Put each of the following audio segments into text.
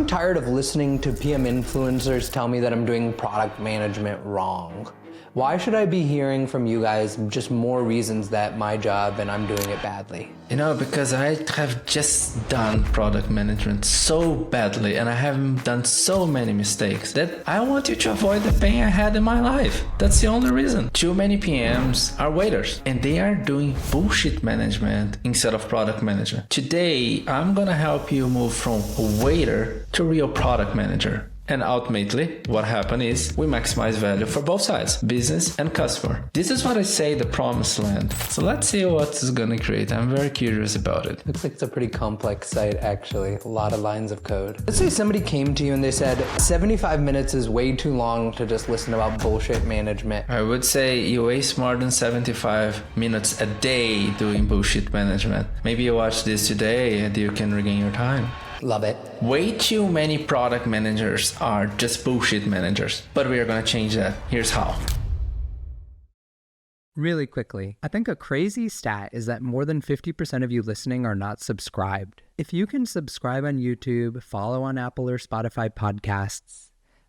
I'm tired of listening to PM influencers tell me that I'm doing product management wrong. Why should I be hearing from you guys just more reasons that my job and I'm doing it badly? Because I have just done product management so badly and I have done so many mistakes that I want you to avoid the pain I had in my life. That's the only reason. Too many PMs are waiters and they are doing bullshit management instead of product management. Today, I'm gonna help you move from a waiter to real product manager. And ultimately, what happened is we maximize value for both sides, business and customer. This is what I say the promised land. So let's see what it's gonna create. I'm very curious about it. Looks like it's a pretty complex site, actually. A lot of lines of code. Let's say somebody came to you and they said, 75 minutes is way too long to just listen about bullshit management. I would say you waste more than 75 minutes a day doing bullshit management. Maybe you watch this today and you can regain your time. Love it. Way too many product managers are just bullshit managers, but we are going to change that. Here's how. Really quickly, I think a crazy stat is that more than 50% of you listening are not subscribed. If you can subscribe on YouTube, follow on Apple or Spotify podcasts,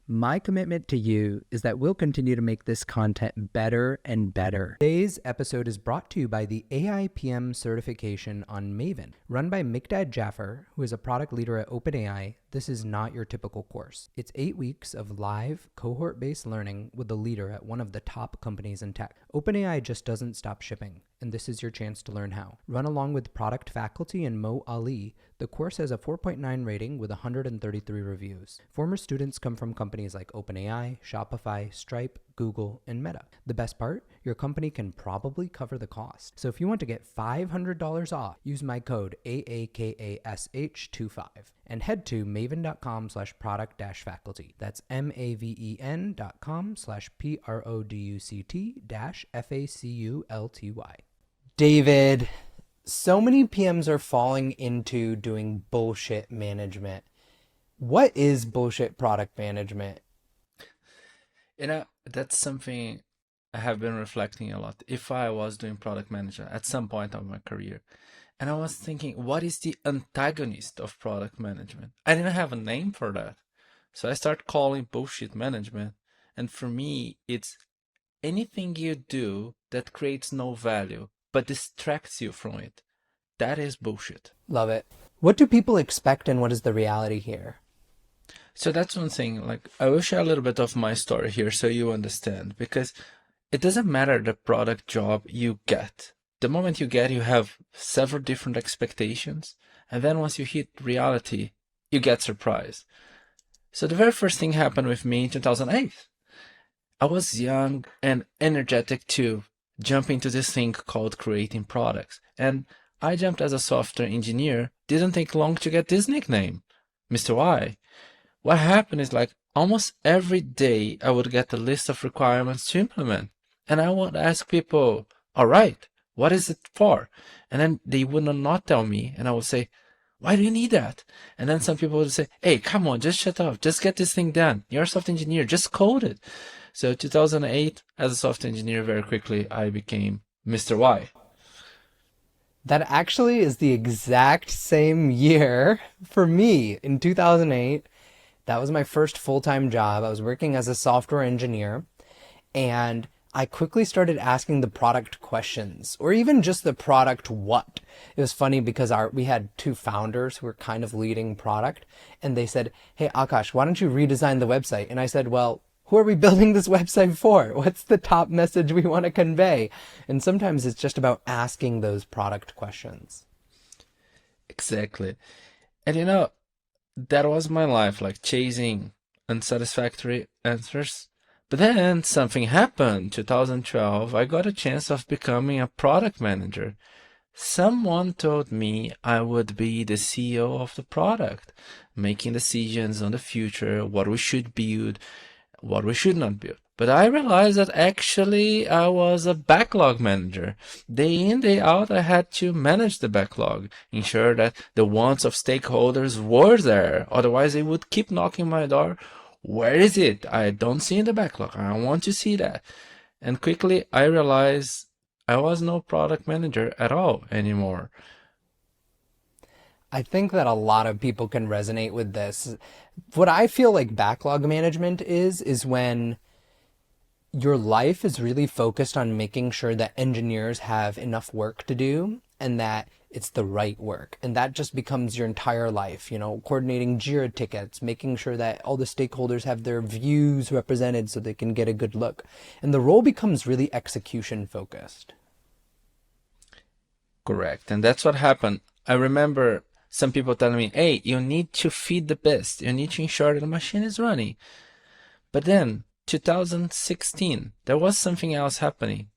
my commitment to you is that we'll continue to make this content better and better. Today's episode is brought to you by the AIPM certification on Maven. Run by Mikdad Jaffer, who is a product leader at OpenAI, this is not your typical course. It's 8 weeks of live, cohort-based learning with a leader at one of the top companies in tech. OpenAI just doesn't stop shipping, and this is your chance to learn how. Run along with product faculty and Mo Ali, the course has a 4.9 rating with 133 reviews. Former students come from companies like OpenAI, Shopify, Stripe, Google, and Meta. The best part? Your company can probably cover the cost. So if you want to get $500 off, use my code AAKASH25 and head to maven.com/product-faculty. That's maven.com/product-faculty. David, so many PMs are falling into doing bullshit management. What is bullshit product management? That's something I have been reflecting a lot. If I was doing product management at some point of my career, and I was thinking, what is the antagonist of product management? I didn't have a name for that. So I started calling bullshit management. And for me, it's anything you do that creates no value, but distracts you from it. That is bullshit. Love it. What do people expect and what is the reality here? So that's one thing, I will share a little bit of my story here so you understand, because it doesn't matter the product job you get. The moment you have several different expectations, and then once you hit reality, you get surprised. So the very first thing happened with me in 2008. I was young and energetic to jump into this thing called creating products. And I jumped as a software engineer, didn't take long to get this nickname, Mr. Y. What happened is almost every day I would get a list of requirements to implement. And I would ask people, all right, what is it for? And then they would not tell me. And I would say, why do you need that? And then some people would say, hey, come on, just shut up. Just get this thing done. You're a software engineer. Just code it. So 2008, as a software engineer, very quickly, I became Mr. Y. That actually is the exact same year for me. In 2008, that was my first full-time job. I was working as a software engineer, and I quickly started asking the product questions, or even just the product what. It was funny because we had two founders who were kind of leading product, and they said, hey, Aakash, why don't you redesign the website? And I said, well, who are we building this website for? What's the top message we want to convey? And sometimes it's just about asking those product questions. Exactly. And that was my life, chasing unsatisfactory answers. But then something happened. 2012, I got a chance of becoming a product manager. Someone told me I would be the CEO of the product, making decisions on the future, what we should build, what we should not build. But I realized that actually I was a backlog manager. Day in, day out, I had to manage the backlog, ensure that the wants of stakeholders were there. Otherwise, they would keep knocking my door. Where is it? I don't see in the backlog. I want to see that. And quickly, I realized I was no product manager at all anymore. I think that a lot of people can resonate with this. What I feel like backlog management is when your life is really focused on making sure that engineers have enough work to do and that it's the right work. And that just becomes your entire life, coordinating Jira tickets, making sure that all the stakeholders have their views represented so they can get a good look. And the role becomes really execution focused. Correct. And that's what happened. I remember some people telling me, hey, you need to feed the beast. You need to ensure that the machine is running. But then 2016, there was something else happening.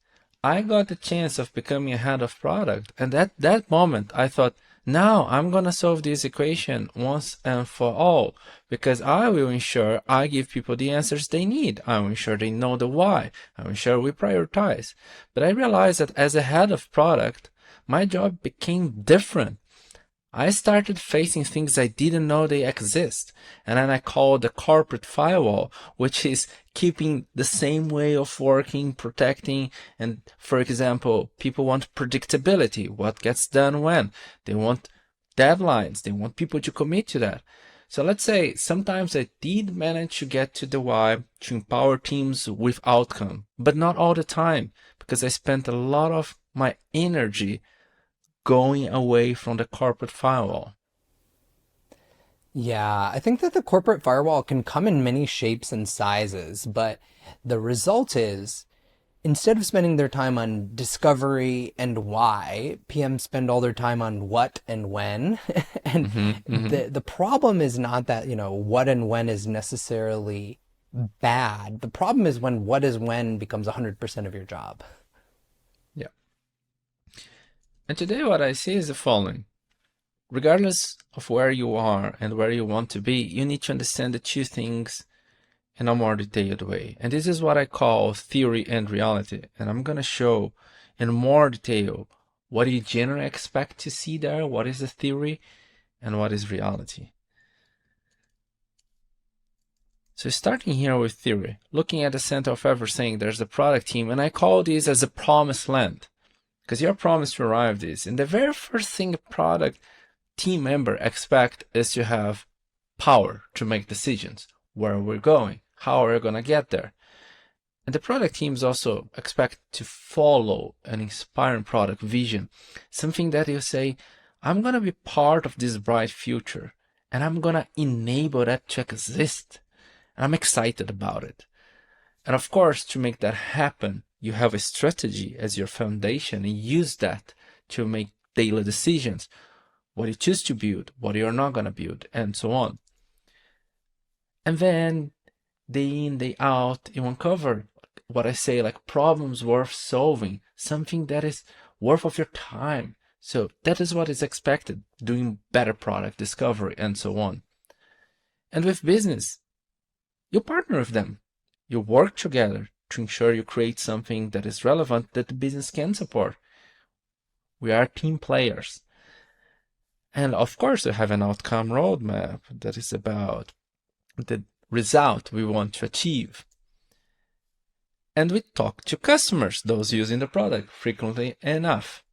I got the chance of becoming a head of product. And at that moment, I thought, now I'm going to solve this equation once and for all, because I will ensure I give people the answers they need. I will ensure they know the why. I will ensure we prioritize. But I realized that as a head of product, my job became different. I started facing things I didn't know they exist. And then I called the corporate firewall, which is keeping the same way of working, protecting. And for example, people want predictability. What gets done when? They want deadlines. They want people to commit to that. So let's say sometimes I did manage to get to the why, to empower teams with outcome, but not all the time, because I spent a lot of my energy going away from the corporate firewall. Yeah, I think that the corporate firewall can come in many shapes and sizes, but the result is instead of spending their time on discovery and why, PMs spend all their time on what and when. And the problem is not that, what and when is necessarily bad. The problem is when what is when becomes 100% of your job. Yeah. And today what I see is the following. Regardless of where you are and where you want to be, you need to understand the two things in a more detailed way. And this is what I call theory and reality. And I'm going to show in more detail what you generally expect to see there, what is the theory, and what is reality. So starting here with theory, looking at the center of everything, there's the product team, and I call this as a promised land. Because you're promised to arrive this. And the very first thing a product team member expect is to have power to make decisions. Where we're going, how are we going to get there? And the product teams also expect to follow an inspiring product vision. Something that you say, I'm going to be part of this bright future. And I'm going to enable that to exist. And I'm excited about it. And of course, to make that happen, you have a strategy as your foundation and use that to make daily decisions. What you choose to build, what you're not going to build, and so on. And then day in, day out, you uncover what I say, like problems worth solving, something that is worth of your time. So that is what is expected, doing better product discovery and so on. And with business, you partner with them. You work together to ensure you create something that is relevant that the business can support. We are team players. And of course, you have an outcome roadmap that is about the result we want to achieve. And we talk to customers, those using the product, frequently enough.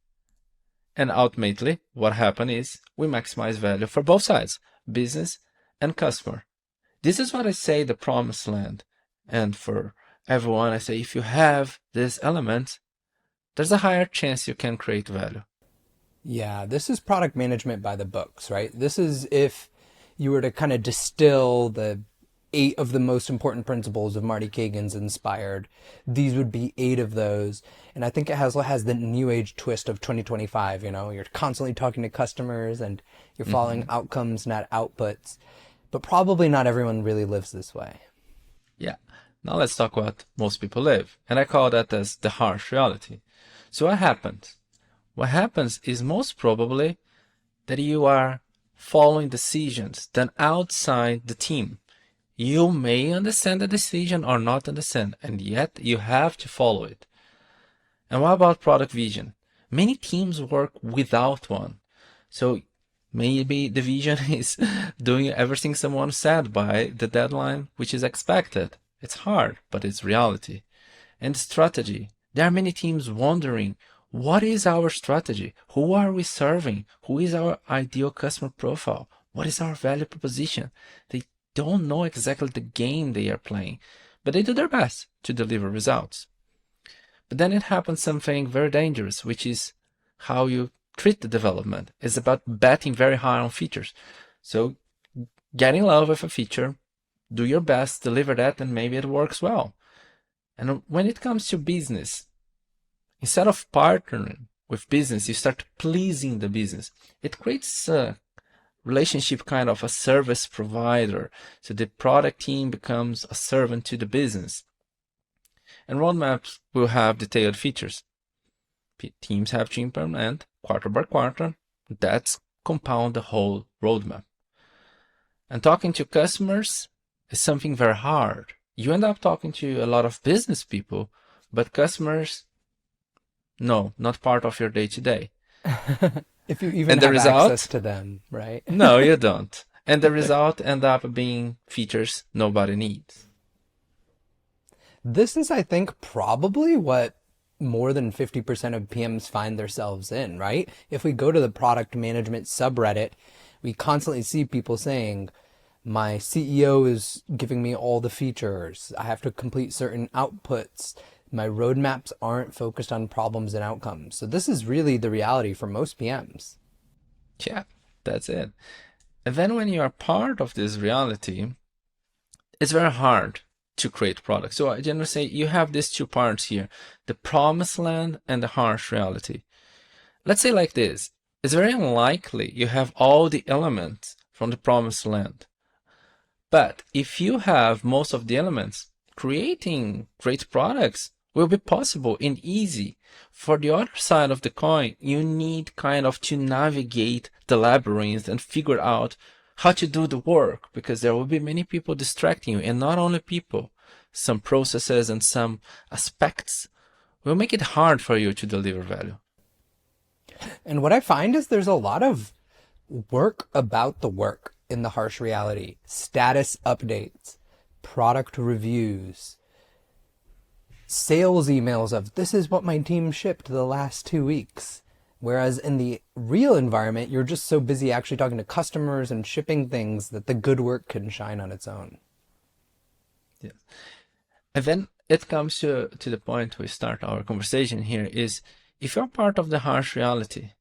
And ultimately, what happens is we maximize value for both sides, business and customer. This is what I say the promised land. And for everyone, I say if you have this element, there's a higher chance you can create value. Yeah, this is product management by the books, right? This is if you were to kind of distill the 8 of the most important principles of Marty Kagan's Inspired, these would be 8 of those. And I think it has the new age twist of 2025, you're constantly talking to customers and you're following outcomes, not outputs. But probably not everyone really lives this way. Yeah. Now let's talk what most people live. And I call that as the harsh reality. So what happens? What happens is most probably that you are following decisions done outside the team. You may understand the decision or not understand, and yet you have to follow it. And what about product vision? Many teams work without one. So maybe the vision is doing everything someone said by the deadline, which is expected. It's hard, but it's reality. And strategy. There are many teams wondering What is our strategy? Who are we serving? Who is our ideal customer profile? What is our value proposition? They don't know exactly the game they are playing, but they do their best to deliver results. But then it happens something very dangerous, which is how you treat the development. It's about betting very high on features. So get in love with a feature, do your best, deliver that, and maybe it works well. And when it comes to business, instead of partnering with business, you start pleasing the business. It creates a relationship, kind of a service provider. So the product team becomes a servant to the business. And roadmaps will have detailed features. Teams have to implement quarter by quarter. That's compound the whole roadmap. And talking to customers is something very hard. You end up talking to a lot of business people, but customers, no, not part of your day-to-day. If you even And the have result? access to them, right? No, you don't. And the result end up being features nobody needs. This is, I think, probably what more than 50% of PMs find themselves in, right? If we go to the product management subreddit, we constantly see people saying, my CEO is giving me all the features. I have to complete certain outputs. My roadmaps aren't focused on problems and outcomes. So this is really the reality for most PMs. Yeah, that's it. And then when you are part of this reality, it's very hard to create products. So I generally say you have these two parts here, the promised land and the harsh reality. Let's say like this, it's very unlikely you have all the elements from the promised land. But if you have most of the elements, creating great products will be possible and easy. For the other side of the coin, you need kind of to navigate the labyrinth and figure out how to do the work, because there will be many people distracting you, and not only people, some processes and some aspects will make it hard for you to deliver value. And what I find is there's a lot of work about the work in the harsh reality. Status updates, product reviews, sales emails of this is what my team shipped the last 2 weeks. Whereas in the real environment, you're just so busy actually talking to customers and shipping things that the good work can shine on its own. Yes. And then it comes to the point we start our conversation here is, if you're part of the harsh reality,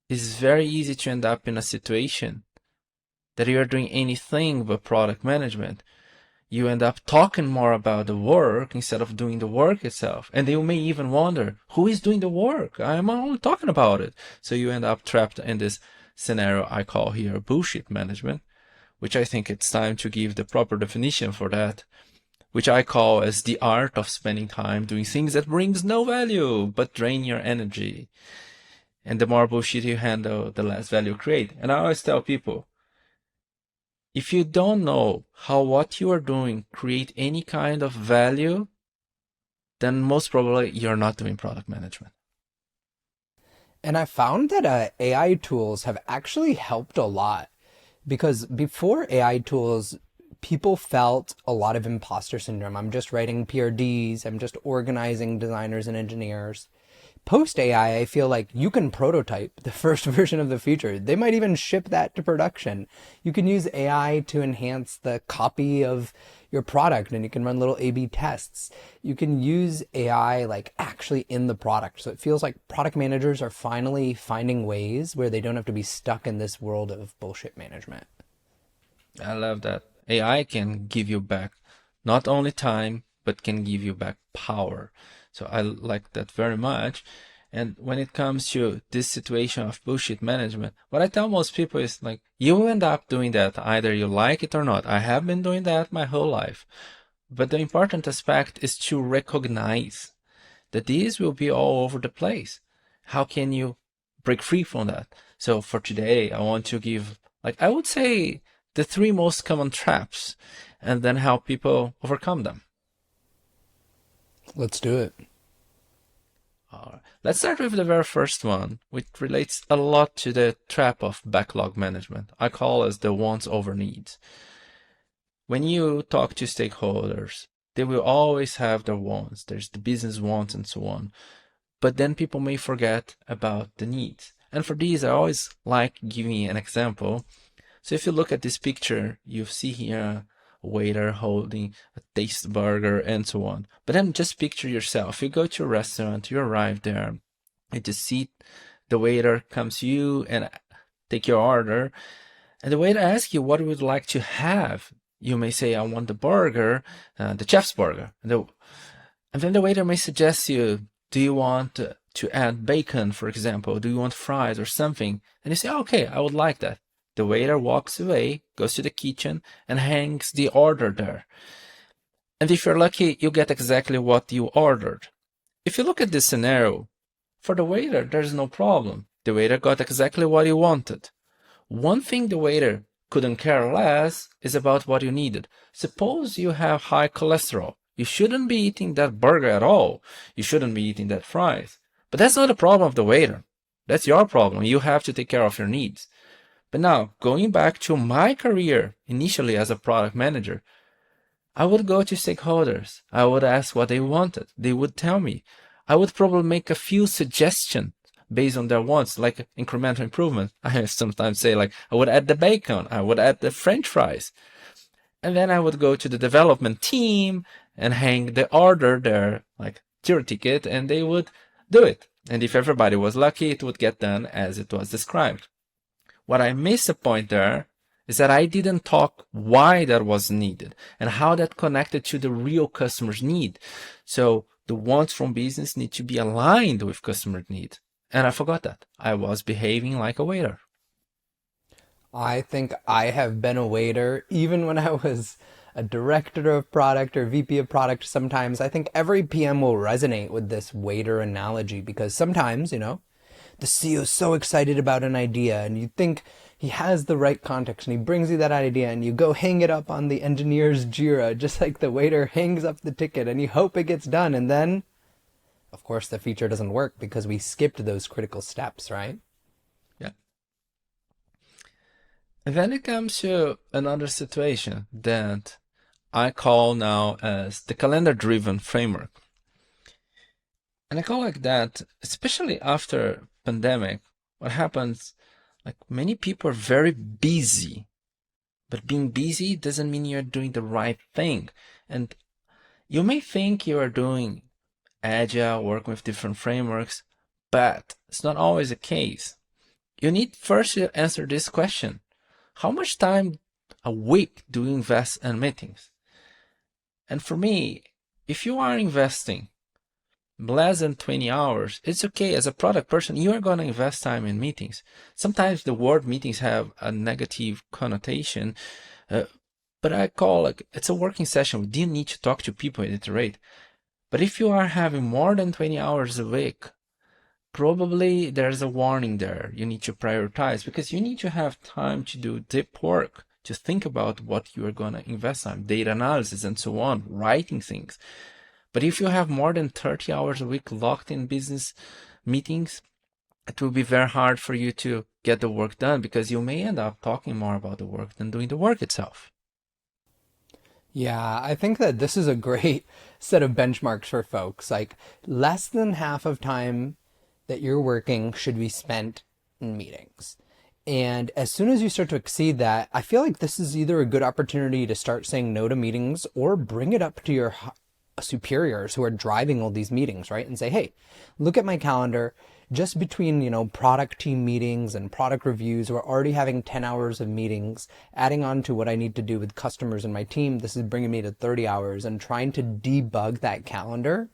it's very easy to end up in a situation that you're doing anything but product management. You end up talking more about the work instead of doing the work itself. And you may even wonder, who is doing the work? I'm only talking about it. So you end up trapped in this scenario I call here bullshit management, which I think it's time to give the proper definition for that, which I call as the art of spending time doing things that brings no value but drain your energy. And the more bullshit you handle, the less value you create. And I always tell people, if you don't know how what you are doing create any kind of value, then most probably you're not doing product management. And I found that AI tools have actually helped a lot, because before AI tools, people felt a lot of imposter syndrome. I'm just writing PRDs. I'm just organizing designers and engineers. Post AI, I feel like you can prototype the first version of the feature. They might even ship that to production. You can use AI to enhance the copy of your product, and you can run little A/B tests. You can use AI like actually in the product. So it feels like product managers are finally finding ways where they don't have to be stuck in this world of bullshit management. I love that. AI can give you back not only time, but can give you back power. So I like that very much. And when it comes to this situation of bullshit management, what I tell most people is like, you end up doing that either you like it or not. I have been doing that my whole life. But the important aspect is to recognize that these will be all over the place. How can you break free from that? So for today, I want to give, like, I would say the 3 most common traps, and then help people overcome them. Let's do it. All right. Let's start with the very first one, which relates a lot to the trap of backlog management. I call it the wants over needs. When you talk to stakeholders, they will always have their wants. There's the business wants and so on. but then people may forget about the needs. And for these, I always like giving an example. So if you look at this picture, you see here a waiter holding a taste burger and so on. But then just picture yourself. You go to a restaurant, you arrive there, you just sit, the waiter comes to you and take your order, and the waiter asks you what you would like to have. You may say, I want the burger, the chef's burger. And then the waiter may suggest you, do you want to add bacon, for example? Do you want fries or something? And you say, okay, I would like that. The waiter walks away, goes to the kitchen, and hangs the order there. And if you're lucky, you get exactly what you ordered. If you look at this scenario, for the waiter, there's no problem. The waiter got exactly what he wanted. One thing the waiter couldn't care less is about what you needed. Suppose you have high cholesterol. You shouldn't be eating that burger at all. You shouldn't be eating that fries. But that's not the problem of the waiter. That's your problem. You have to take care of your needs. But now, going back to my career initially as a product manager, I would go to stakeholders. I would ask what they wanted. They would tell me. I would probably make a few suggestions based on their wants, like incremental improvement. I sometimes say, like, I would add the bacon. I would add the French fries. And then I would go to the development team and hang the order there, like tier ticket, and they would do it. And if everybody was lucky, it would get done as it was described. What I missed the point there is that I didn't talk why that was needed and how that connected to the real customer's need. So the wants from business need to be aligned with customer need. And I forgot that. I was behaving like a waiter. I think I have been a waiter even when I was a director of product or VP of product. Sometimes I think every PM will resonate with this waiter analogy because sometimes, the CEO is so excited about an idea and you think he has the right context and he brings you that idea and you go hang it up on the engineer's Jira just like the waiter hangs up the ticket and you hope it gets done. And then, of course, the feature doesn't work because we skipped those critical steps, right? Yeah. And then it comes to another situation that I call now as the calendar-driven framework. And I call like that, especially after pandemic, what happens, like many people are very busy, but being busy doesn't mean you're doing the right thing. And you may think you are doing Agile, working with different frameworks, but it's not always the case. You need first to answer this question. How much time a week do you invest in meetings? And for me, if you are investing less than 20 hours, it's okay. As a product person, you are going to invest time in meetings. Sometimes the word meetings have a negative connotation, but I call it's a working session. We didn't need to talk to people and iterate. But if you are having more than 20 hours a week, probably there's a warning there. You need to prioritize because you need to have time to do deep work, to think about what you are going to invest on, data analysis and so on, writing things. But if you have more than 30 hours a week locked in business meetings, it will be very hard for you to get the work done because you may end up talking more about the work than doing the work itself. Yeah, I think that this is a great set of benchmarks for folks. Like less than half of time that you're working should be spent in meetings. And as soon as you start to exceed that, I feel like this is either a good opportunity to start saying no to meetings or bring it up to your superiors who are driving all these meetings, right? And say, hey, look at my calendar. Just between, product team meetings and product reviews, we're already having 10 hours of meetings. Adding on to what I need to do with customers in my team, this is bringing me to 30 hours and trying to debug that calendar.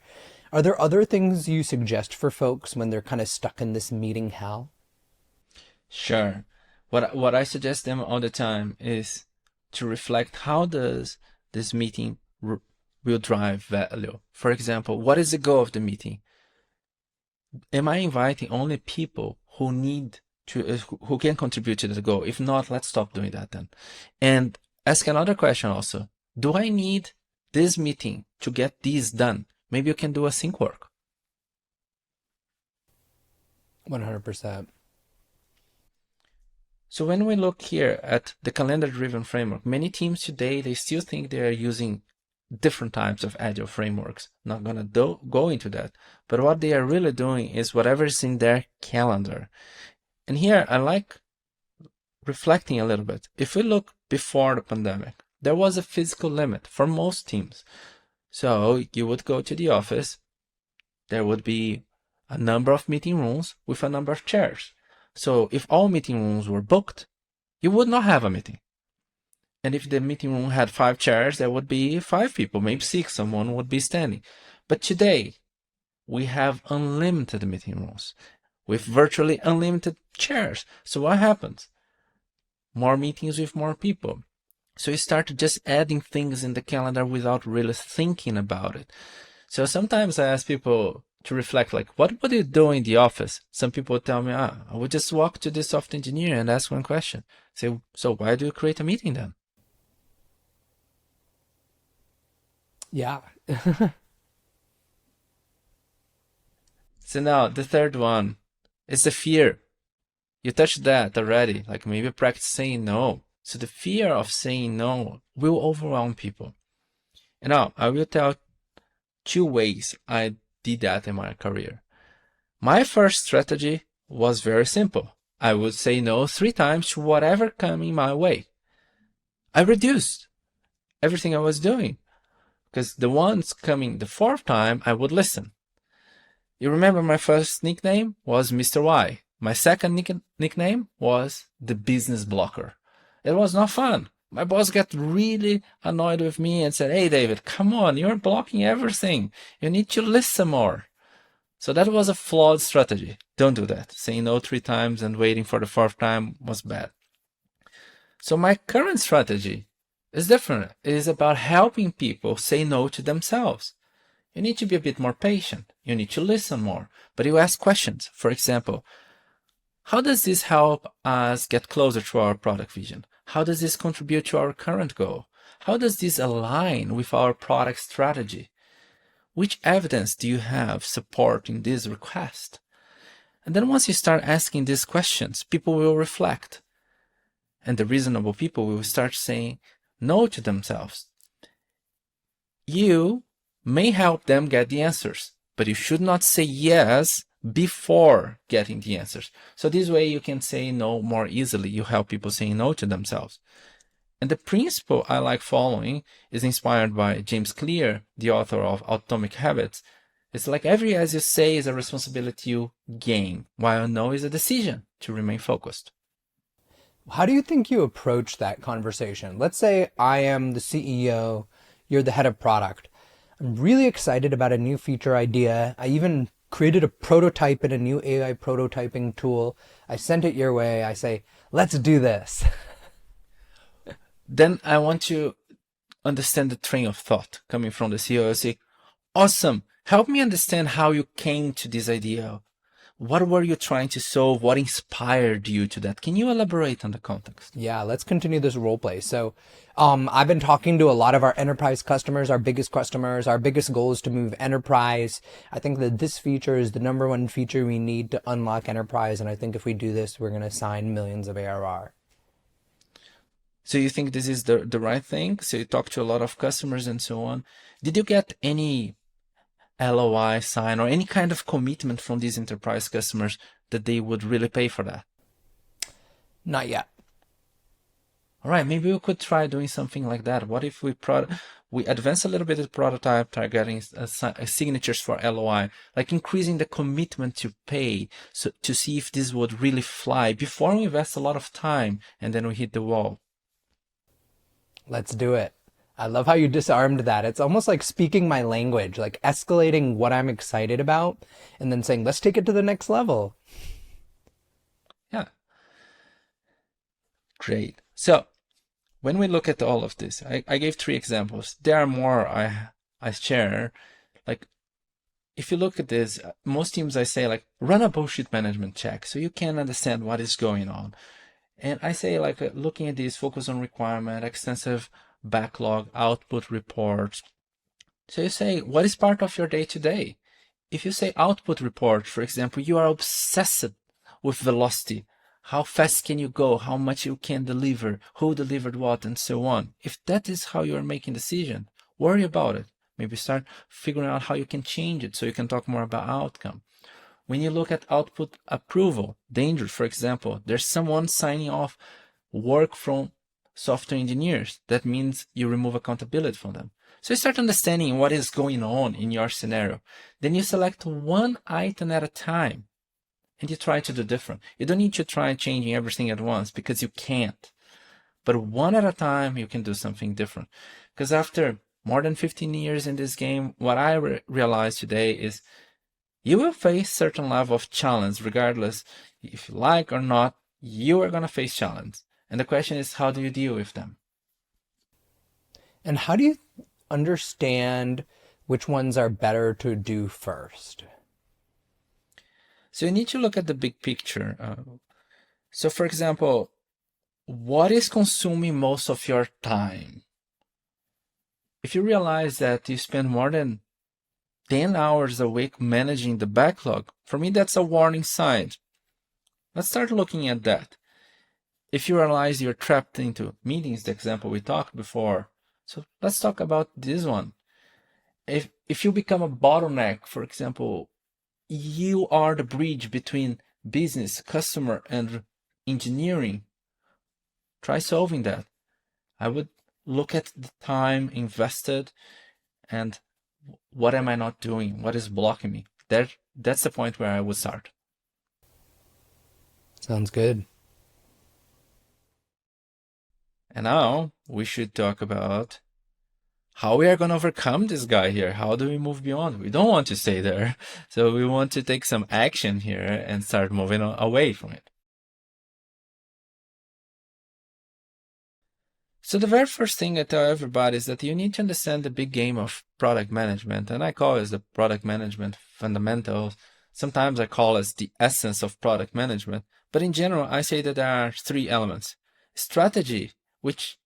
Are there other things you suggest for folks when they're kind of stuck in this meeting hell? Sure. What I suggest them all the time is to reflect how does this meeting will drive value. For example, what is the goal of the meeting? Am I inviting only people who need to, who can contribute to the goal? If not, let's stop doing that then. And ask another question also. Do I need this meeting to get this done? Maybe you can do a sync work. 100%. So when we look here at the calendar-driven framework, many teams today, they still think they are using different types of Agile frameworks. Not gonna go into that. But what they are really doing is whatever is in their calendar. And here I like reflecting a little bit. If we look before the pandemic, there was a physical limit for most teams. So you would go to the office, there would be a number of meeting rooms with a number of chairs. So if all meeting rooms were booked, you would not have a meeting. And if the meeting room had 5 chairs, there would be 5 people, maybe 6, someone would be standing. But today, we have unlimited meeting rooms with virtually unlimited chairs. So what happens? More meetings with more people. So you start just adding things in the calendar without really thinking about it. So sometimes I ask people to reflect, like, what would you do in the office? Some people tell me, I would just walk to the software engineer and ask one question. Say, so why do you create a meeting then? Yeah. So now the third one is the fear. You touched that already, like maybe practice saying no. So the fear of saying no will overwhelm people. And now I will tell 2 ways I did that in my career. My first strategy was very simple. I would say no 3 times to whatever coming my way. I reduced everything I was doing because the ones coming the 4th time, I would listen. You remember my first nickname was Mr. Y. My second nickname was the business blocker. It was not fun. My boss got really annoyed with me and said, hey, David, come on, you're blocking everything. You need to listen more. So that was a flawed strategy. Don't do that. Saying no 3 times and waiting for the 4th time was bad. So my current strategy is different. It is about helping people say no to themselves. You need to be a bit more patient. You need to listen more. But you ask questions. For example, how does this help us get closer to our product vision? How does this contribute to our current goal? How does this align with our product strategy? Which evidence do you have supporting this request? And then once you start asking these questions, people will reflect. And the reasonable people will start saying no to themselves. You may help them get the answers, but you should not say yes before getting the answers. So this way you can say no more easily. You help people say no to themselves. And the principle I like following is inspired by James Clear, the author of Atomic Habits. It's like every yes you say is a responsibility you gain, while a no is a decision to remain focused. How do you think you approach that conversation? Let's say I am the CEO, you're the head of product. I'm really excited about a new feature idea. I even created a prototype in a new AI prototyping tool. I sent it your way. I say, let's do this. Then I want to understand the train of thought coming from the CEO. I say, awesome. Help me understand how you came to this idea. What were you trying to solve? What inspired you to that? Can you elaborate on the context? Yeah, let's continue this role play. So I've been talking to a lot of our enterprise customers, our biggest customers. Our biggest goal is to move enterprise. I think that this feature is the #1 feature we need to unlock enterprise. And I think if we do this, we're going to sign millions of ARR. So you think this is the right thing? So you talk to a lot of customers and so on. Did you get any LOI sign or any kind of commitment from these enterprise customers that they would really pay for that? Not yet. All right, maybe we could try doing something like that. What if we advance a little bit the prototype, targeting signatures for LOI, like increasing the commitment to pay, so to see if this would really fly before we invest a lot of time and then we hit the wall. Let's do it. I love how you disarmed that. It's almost like speaking my language, like escalating what I'm excited about and then saying, let's take it to the next level. Yeah. Great. So when we look at all of this, I gave 3 examples. There are more I share. Like, if you look at this, most teams I say, like, run a bullshit management check so you can understand what is going on. And I say, like, looking at this, focus on requirement, extensive backlog, output reports. So you say, what is part of your day to day? If you say output report, for example, you are obsessed with velocity. How fast can you go? How much you can deliver? Who delivered what? And so on. If that is how you are making decision, Worry about it. Maybe start figuring out how you can change it so you can talk more about outcome. When you look at output approval, danger, for example, there's someone signing off work from software engineers. That means you remove accountability from them. So you start understanding what is going on in your scenario. Then you select one item at a time and you try to do different. You don't need to try changing everything at once because you can't. But one at a time, you can do something different. Because after more than 15 years in this game, what I realized today is you will face certain level of challenge, regardless if you like or not, you are going to face challenge. And the question is, how do you deal with them? And how do you understand which ones are better to do first? So you need to look at the big picture. So for example, what is consuming most of your time? If you realize that you spend more than 10 hours a week managing the backlog, for me, that's a warning sign. Let's start looking at that. If you realize you're trapped into meetings, the example we talked before, so let's talk about this one. If you become a bottleneck, for example, you are the bridge between business, customer, and engineering, try solving that. I would look at the time invested and what am I not doing? What is blocking me? That's the point where I would start. Sounds good. And now we should talk about how we are going to overcome this guy here. How do we move beyond? We don't want to stay there. So we want to take some action here and start moving away from it. So the very first thing I tell everybody is that you need to understand the big game of product management. And I call it the product management fundamentals. Sometimes I call it the essence of product management. But in general, I say that there are three elements. Strategy, which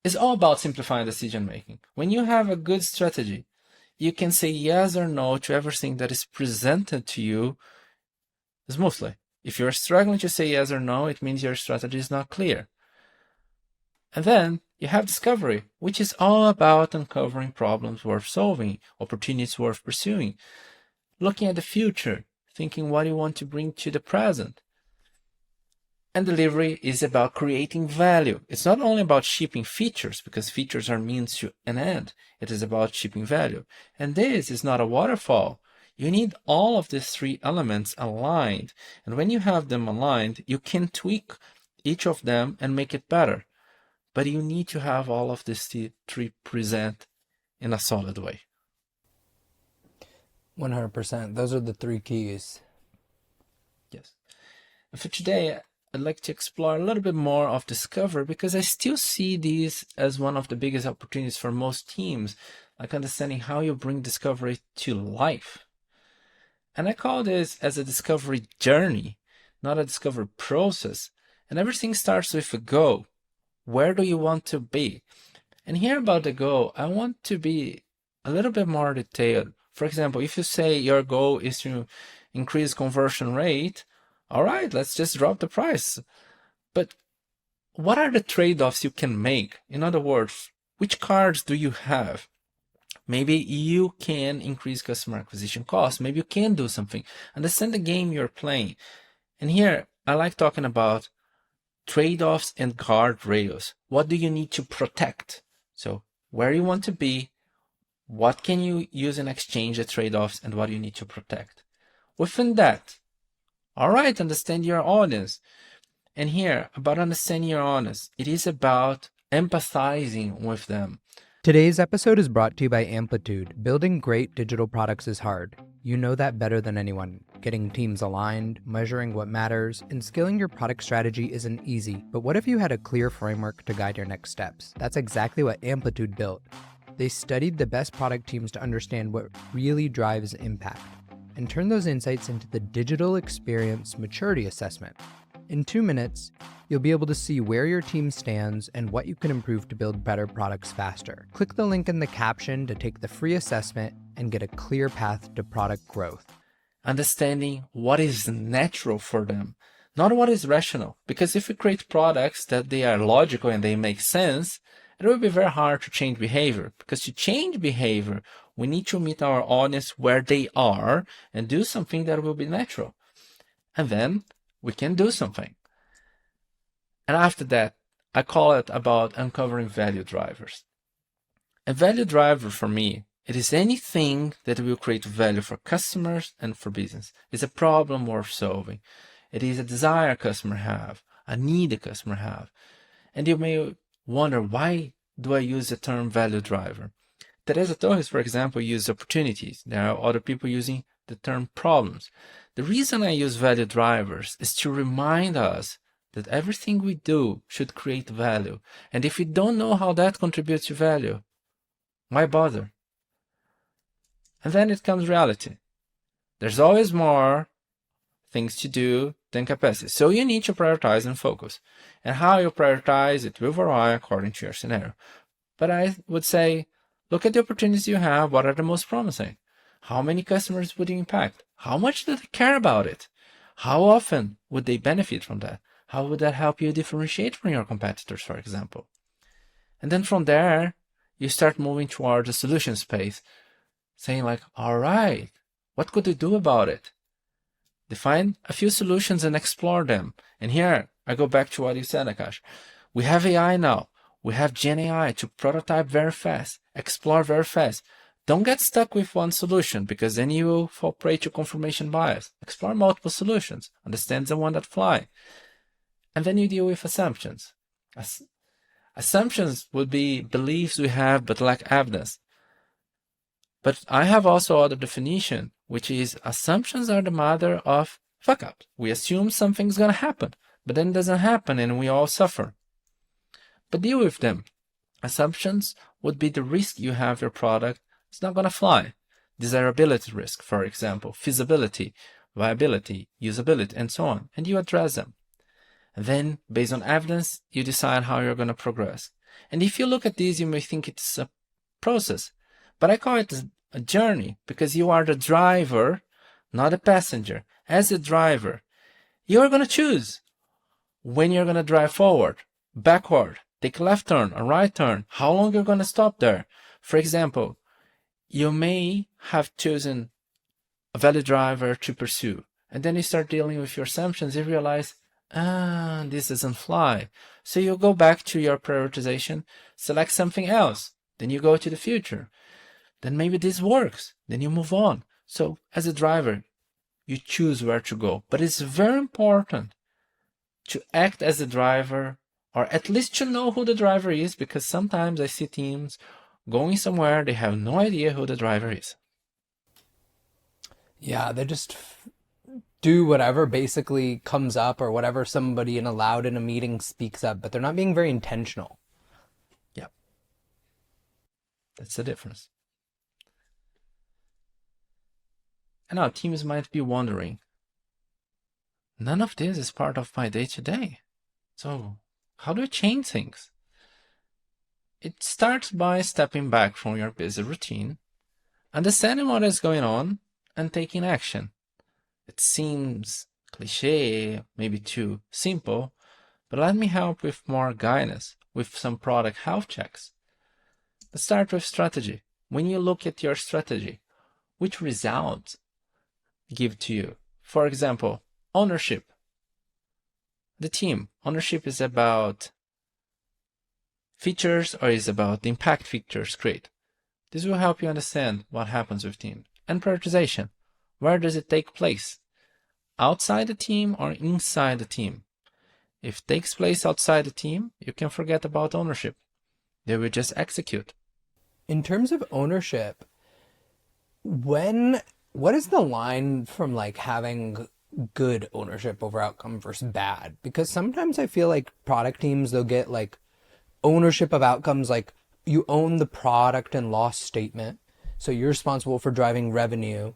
is all about simplifying decision making. When you have a good strategy, you can say yes or no to everything that is presented to you smoothly. If you're struggling to say yes or no, it means your strategy is not clear. And then you have discovery, which is all about uncovering problems worth solving, opportunities worth pursuing, looking at the future, thinking what you want to bring to the present. And delivery is about creating value. It's not only about shipping features, because features are means to an end. It is about shipping value. And this is not a waterfall. You need all of these three elements aligned. And when you have them aligned, you can tweak each of them and make it better. But you need to have all of these three present in a solid way. 100%. Those are the three keys. Yes. And for today, I'd like to explore a little bit more of discovery because I still see these as one of the biggest opportunities for most teams, like understanding how you bring discovery to life. And I call this as a discovery journey, not a discovery process. And everything starts with a goal. Where do you want to be? And here about the goal, I want to be a little bit more detailed. For example, if you say your goal is to increase conversion rate, all right, let's just drop the price. But what are the trade-offs you can make? In other words, which cards do you have? Maybe you can increase customer acquisition costs. Maybe you can do something. Understand the game you're playing. And here, I like talking about trade-offs and guardrails. What do you need to protect? So where you want to be, what can you use in exchange the trade-offs, and what do you need to protect? Within that, all right, understand your audience. And here, about understanding your audience, it is about empathizing with them. Today's episode is brought to you by Amplitude. Building great digital products is hard. You know that better than anyone. Getting teams aligned, measuring what matters, and scaling your product strategy isn't easy. But what if you had a clear framework to guide your next steps? That's exactly what Amplitude built. They studied the best product teams to understand what really drives impact and turn those insights into the Digital Experience Maturity Assessment. In 2 minutes, you'll be able to see where your team stands and what you can improve to build better products faster. Click the link in the caption to take the free assessment and get a clear path to product growth. Understanding what is natural for them, not what is rational. Because if you create products that they are logical and they make sense, It will be very hard to change behavior, because to change behavior, we need to meet our audience where they are and do something that will be natural. And then we can do something. And after that, I call it about uncovering value drivers. A value driver for me, it is anything that will create value for customers and for business. It's a problem worth solving. It is a desire a customer have, a need a customer have. And you may wonder, why do I use the term value driver? Teresa Torres, for example, uses opportunities. There are other people using the term problems. The reason I use value drivers is to remind us that everything we do should create value. And if we don't know how that contributes to value, why bother? And then it comes reality. There's always more things to do than capacity. So you need to prioritize and focus. And how you prioritize, it will vary according to your scenario. But I would say, look at the opportunities you have. What are the most promising? How many customers would you impact? How much do they care about it? How often would they benefit from that? How would that help you differentiate from your competitors, for example? And then from there, you start moving toward the solution space, saying like, all right, what could we do about it? Define a few solutions and explore them. And here, I go back to what you said, Aakash. We have AI now. We have Gen AI to prototype very fast, explore very fast. Don't get stuck with one solution, because then you will fall prey to confirmation bias. Explore multiple solutions. Understand the one that fly. And then you deal with assumptions. Assumptions would be beliefs we have but lack evidence. But I have also other definition, which is assumptions are the mother of fuck up. We assume something's going to happen, but then it doesn't happen and we all suffer. But deal with them. Assumptions would be the risk you have your product is not going to fly. Desirability risk, for example, feasibility, viability, usability, and so on. And you address them. And then, based on evidence, you decide how you're going to progress. And if you look at this, you may think it's a process. But I call it a journey, because you are the driver, not a passenger. As a driver, you're going to choose when you're going to drive forward, backward, take a left turn, a right turn, how long you're going to stop there. For example, you may have chosen a value driver to pursue, and then you start dealing with your assumptions. You realize, this doesn't fly. So you go back to your prioritization, select something else. Then you go to the future. Then maybe this works. Then you move on. So as a driver, you choose where to go. But it's very important to act as a driver, or at least to know who the driver is, because sometimes I see teams going somewhere, they have no idea who the driver is. Yeah, they just do whatever basically comes up, or whatever somebody in a meeting speaks up, but they're not being very intentional. Yeah. That's the difference. And now teams might be wondering, none of this is part of my day-to-day. So how do I change things? It starts by stepping back from your busy routine, understanding what is going on, and taking action. It seems cliche, maybe too simple, but let me help with more guidance, with some product health checks. Let's start with strategy. When you look at your strategy, which results give to you? For example, ownership. The team. Ownership is about features, or is about the impact features create. This will help you understand what happens with team. And prioritization. Where does it take place? Outside the team or inside the team? If it takes place outside the team, you can forget about ownership. They will just execute. In terms of ownership, what is the line from like having good ownership over outcome versus bad? Because sometimes I feel like product teams, they'll get like ownership of outcomes, like you own the product and loss statement, so you're responsible for driving revenue,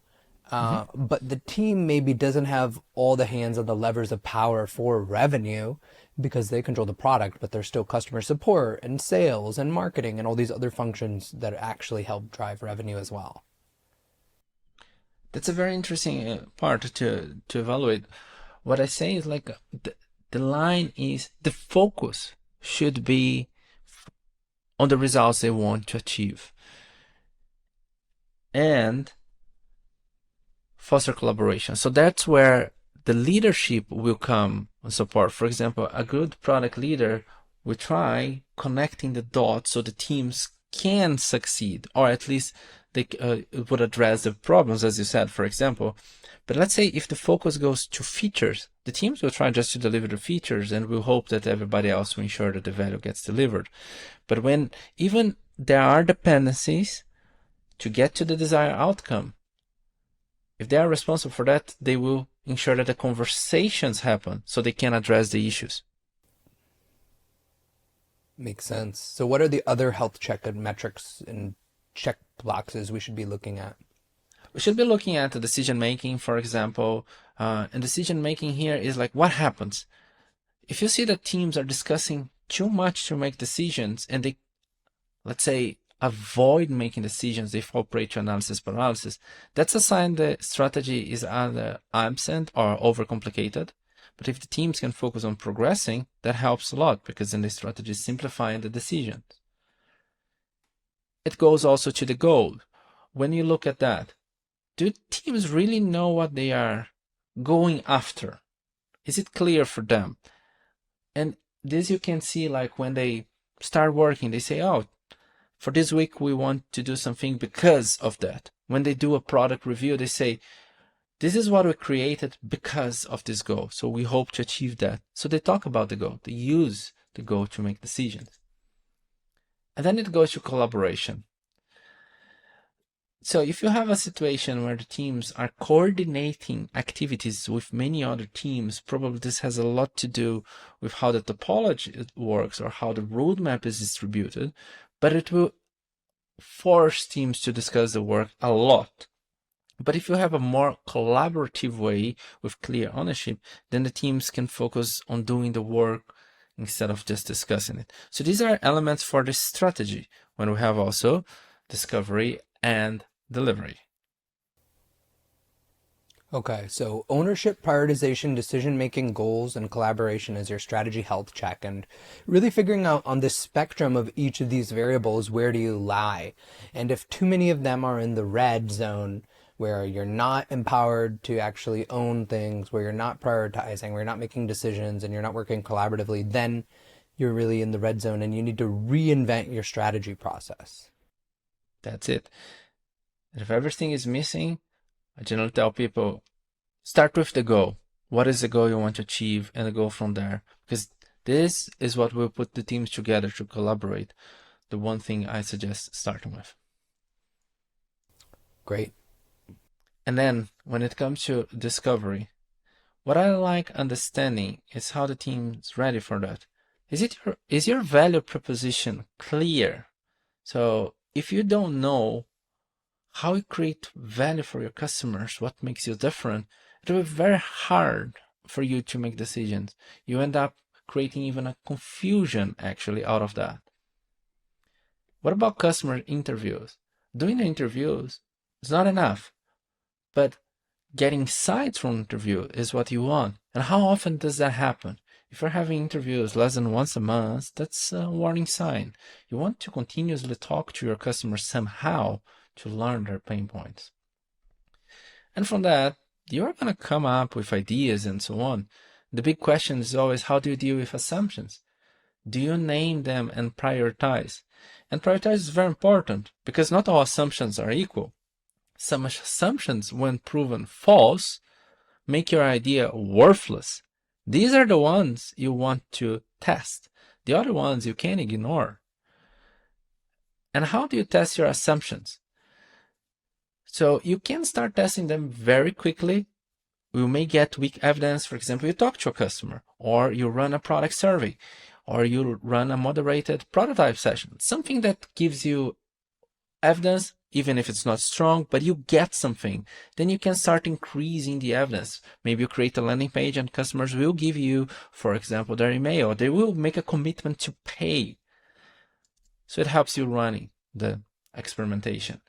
but the team maybe doesn't have all the hands on the levers of power for revenue because they control the product, but there's still customer support and sales and marketing and all these other functions that actually help drive revenue as well. That's a very interesting part to evaluate. What I say is like the line is the focus should be on the results they want to achieve. And foster collaboration. So that's where the leadership will come and support. For example, a good product leader will try connecting the dots so the teams can succeed, or at least they would address the problems, as you said, for example. But let's say if the focus goes to features, the teams will try just to deliver the features and will hope that everybody else will ensure that the value gets delivered. But when even there are dependencies to get to the desired outcome, if they are responsible for that, they will ensure that the conversations happen so they can address the issues. Makes sense. So what are the other health check metrics and check boxes we should be looking at? We should be looking at the decision making, for example. And decision making here is like what happens if you see that teams are discussing too much to make decisions and they, let's say, avoid making decisions, they fall prey to analysis paralysis. That's a sign the strategy is either absent or overcomplicated. But if the teams can focus on progressing, that helps a lot because then the strategy is simplifying the decisions. It goes also to the goal. When you look at that, do teams really know what they are going after? Is it clear for them? And this you can see like when they start working, they say, oh, for this week, we want to do something because of that. When they do a product review, they say, this is what we created because of this goal. So we hope to achieve that. So they talk about the goal. They use the goal to make decisions. And then it goes to collaboration. So if you have a situation where the teams are coordinating activities with many other teams, probably this has a lot to do with how the topology works or how the roadmap is distributed. But it will force teams to discuss the work a lot. But if you have a more collaborative way with clear ownership, then the teams can focus on doing the work instead of just discussing it. So these are elements for the strategy when we have also discovery and delivery. Okay, so ownership, prioritization, decision-making, goals, and collaboration is your strategy health check. And really figuring out on the spectrum of each of these variables, where do you lie? And if too many of them are in the red zone, where you're not empowered to actually own things, where you're not prioritizing, where you're not making decisions, and you're not working collaboratively, then you're really in the red zone and you need to reinvent your strategy process. That's it. And if everything is missing, I generally tell people, start with the goal. What is the goal you want to achieve and go from there? Because this is what will put the teams together to collaborate. The one thing I suggest starting with. Great. And then when it comes to discovery, what I like understanding is how the team is ready for that. Is your value proposition clear? So if you don't know how you create value for your customers, what makes you different, it will be very hard for you to make decisions. You end up creating even a confusion actually out of that. What about customer interviews? Doing the interviews is not enough, but getting insights from interview is what you want. And how often does that happen? If you're having interviews less than once a month, that's a warning sign. You want to continuously talk to your customers somehow to learn their pain points. And from that, you're going to come up with ideas and so on. The big question is always, how do you deal with assumptions? Do you name them and prioritize? And prioritize is very important because not all assumptions are equal. Some assumptions, when proven false, make your idea worthless. These are the ones you want to test. The other ones you can ignore. And how do you test your assumptions? So you can start testing them very quickly. You may get weak evidence. For example, you talk to a customer, or you run a product survey, or you run a moderated prototype session, something that gives you evidence, even if it's not strong, but you get something. Then you can start increasing the evidence. Maybe you create a landing page and customers will give you, for example, their email. They will make a commitment to pay. So it helps you running the experimentation.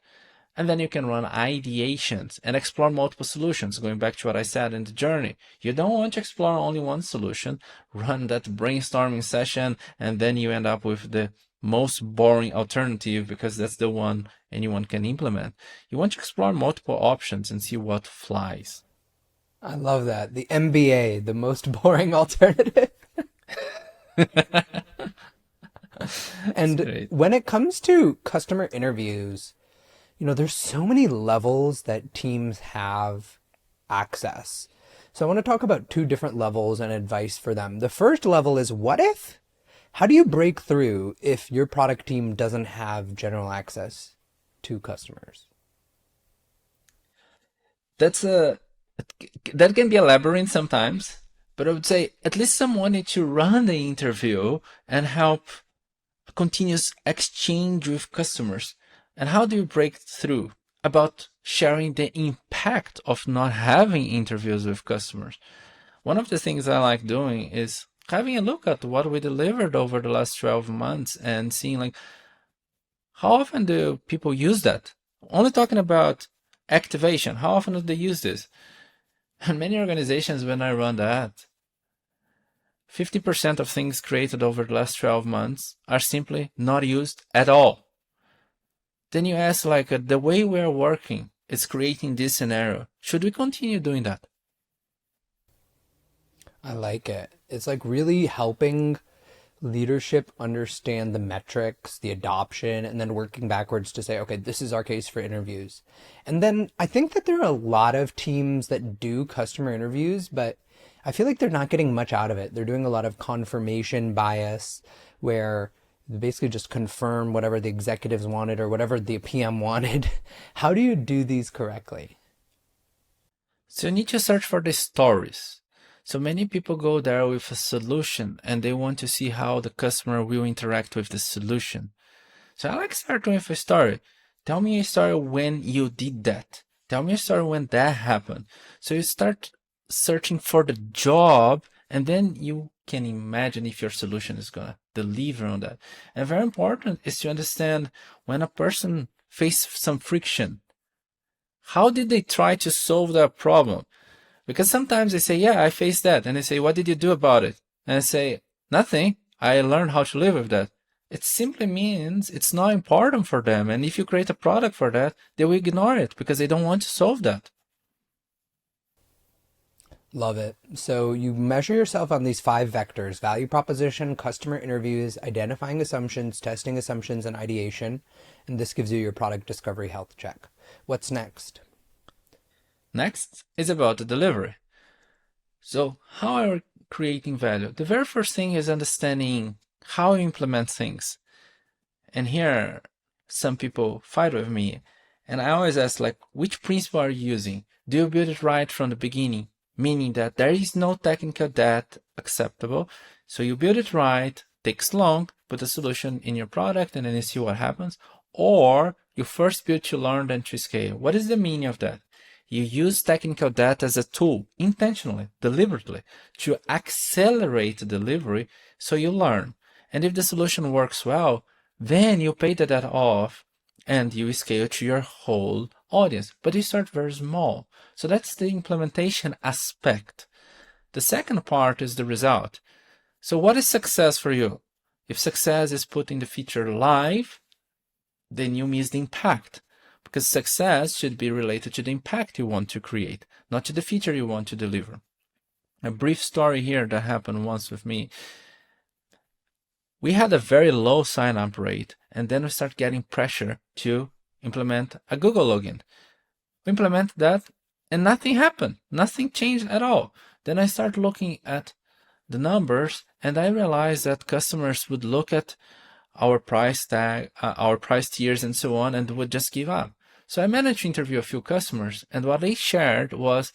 And then you can run ideations and explore multiple solutions. Going back to what I said in the journey, you don't want to explore only one solution. Run that brainstorming session, and then you end up with the most boring alternative because that's the one anyone can implement. You want to explore multiple options and see what flies. I love that. The MBA, the most boring alternative. That's And great. when it comes to customer interviews, there's so many levels that teams have access. So I want to talk about two different levels and advice for them. The first level is what if? How do you break through if your product team doesn't have general access to customers? That's a that can be a labyrinth sometimes, but I would say at least someone needs to run the interview and help continuous exchange with customers. And how do you break through about sharing the impact of not having interviews with customers? One of the things I like doing is having a look at what we delivered over the last 12 months and seeing like how often do people use that? Only talking about activation, how often do they use this? And many organizations, when I run that, 50% of things created over the last 12 months are simply not used at all. Then you ask, like, the way we're working is creating this scenario. Should we continue doing that? I like it. It's like really helping leadership understand the metrics, the adoption, and then working backwards to say, okay, this is our case for interviews. And then I think that there are a lot of teams that do customer interviews, but I feel like they're not getting much out of it. They're doing a lot of confirmation bias where they basically just confirm whatever the executives wanted or whatever the PM wanted. How do you do these correctly? So you need to search for the stories. So many people go there with a solution and they want to see how the customer will interact with the solution. So I like starting with a story. Tell me a story when you did that. Tell me a story when that happened. So you start searching for the job and then you can imagine if your solution is going to deliver on that. And very important is to understand when a person faces some friction, how did they try to solve that problem? Because sometimes they say, yeah, I faced that. And they say, what did you do about it? And I say, nothing. I learned how to live with that. It simply means it's not important for them. And if you create a product for that, they will ignore it because they don't want to solve that. Love it. So you measure yourself on these five vectors: value proposition, customer interviews, identifying assumptions, testing assumptions, and ideation. And this gives you your product discovery health check. What's next? Next is about the delivery. So how are we creating value? The very first thing is understanding how you implement things. And here, some people fight with me. And I always ask, like, which principle are you using? Do you build it right from the beginning? Meaning that there is no technical debt acceptable. So you build it right, takes long, put the solution in your product, and then you see what happens. Or you first build to learn, then to scale. What is the meaning of that? You use technical debt as a tool, intentionally, deliberately, to accelerate delivery so you learn. And if the solution works well, then you pay the debt off and you scale to your whole audience. But you start very small. So that's the implementation aspect. The second part is the result. So what is success for you? If success is putting the feature live, then you miss the impact. Because success should be related to the impact you want to create, not to the feature you want to deliver. A brief story here that happened once with me. We had a very low sign-up rate, and then we start getting pressure to implement a Google login. We implement that, and nothing happened. Nothing changed at all. Then I start looking at the numbers, and I realized that customers would look at our price tag, our price tiers, and so on, and would just give up. So I managed to interview a few customers, and what they shared was,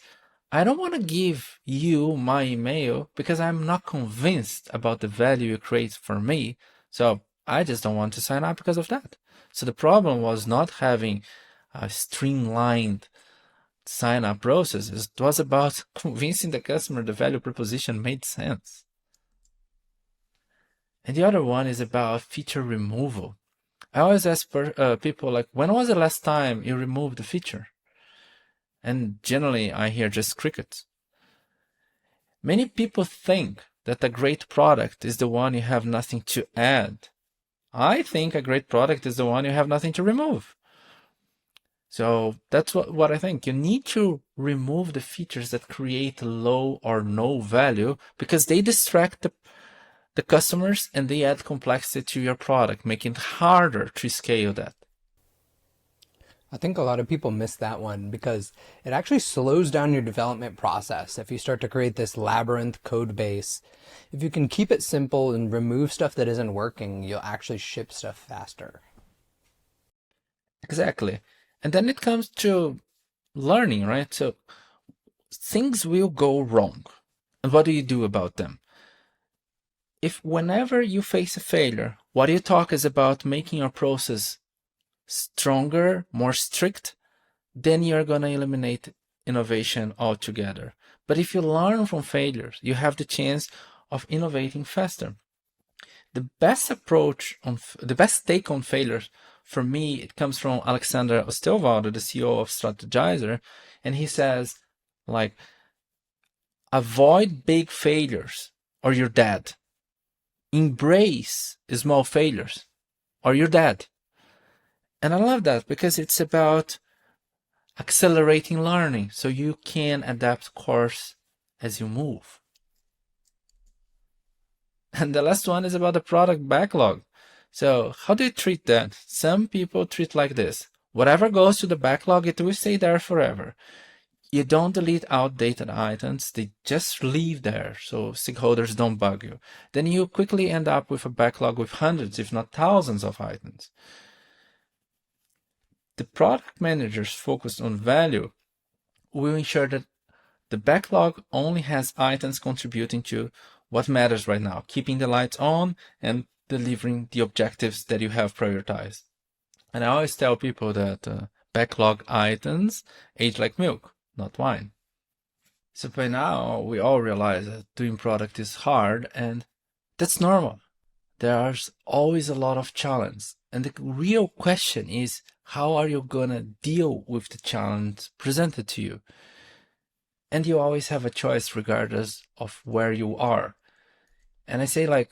I don't want to give you my email because I'm not convinced about the value you create for me. So I just don't want to sign up because of that. So the problem was not having a streamlined sign up process. It was about convincing the customer the value proposition made sense. And the other one is about feature removal. I always ask people, like, when was the last time you removed the feature? And generally I hear just crickets. Many people think that a great product is the one you have nothing to add. I think a great product is the one you have nothing to remove. So that's what I think. You need to remove the features that create low or no value because they distract the customers and they add complexity to your product, making it harder to scale that. I think a lot of people miss that one because it actually slows down your development process. If you start to create this labyrinth code base, if you can keep it simple and remove stuff that isn't working, you'll actually ship stuff faster. Exactly. And then it comes to learning, right? So things will go wrong. And what do you do about them? If whenever you face a failure, what you talk is about making your process stronger, more strict, then you're going to eliminate innovation altogether. But if you learn from failures, you have the chance of innovating faster. The best approach the best take on failures for me, it comes from Alexander Osterwalder, the CEO of Strategizer, and he says, like, avoid big failures or you're dead. Embrace small failures or you're dead. And I love that because it's about accelerating learning so you can adapt course as you move. And the last one is about the product backlog. So how do you treat that? Some people treat like this. Whatever goes to the backlog, it will stay there forever. You don't delete outdated items, they just leave there so stakeholders don't bug you. Then you quickly end up with a backlog with hundreds, if not thousands of items. The product managers focused on value will ensure that the backlog only has items contributing to what matters right now, keeping the lights on and delivering the objectives that you have prioritized. And I always tell people that backlog items age like milk, not wine. So by now, we all realize that doing product is hard, and that's normal. There's always a lot of challenge. And the real question is, how are you gonna deal with the challenge presented to you? And you always have a choice regardless of where you are. And I say, like,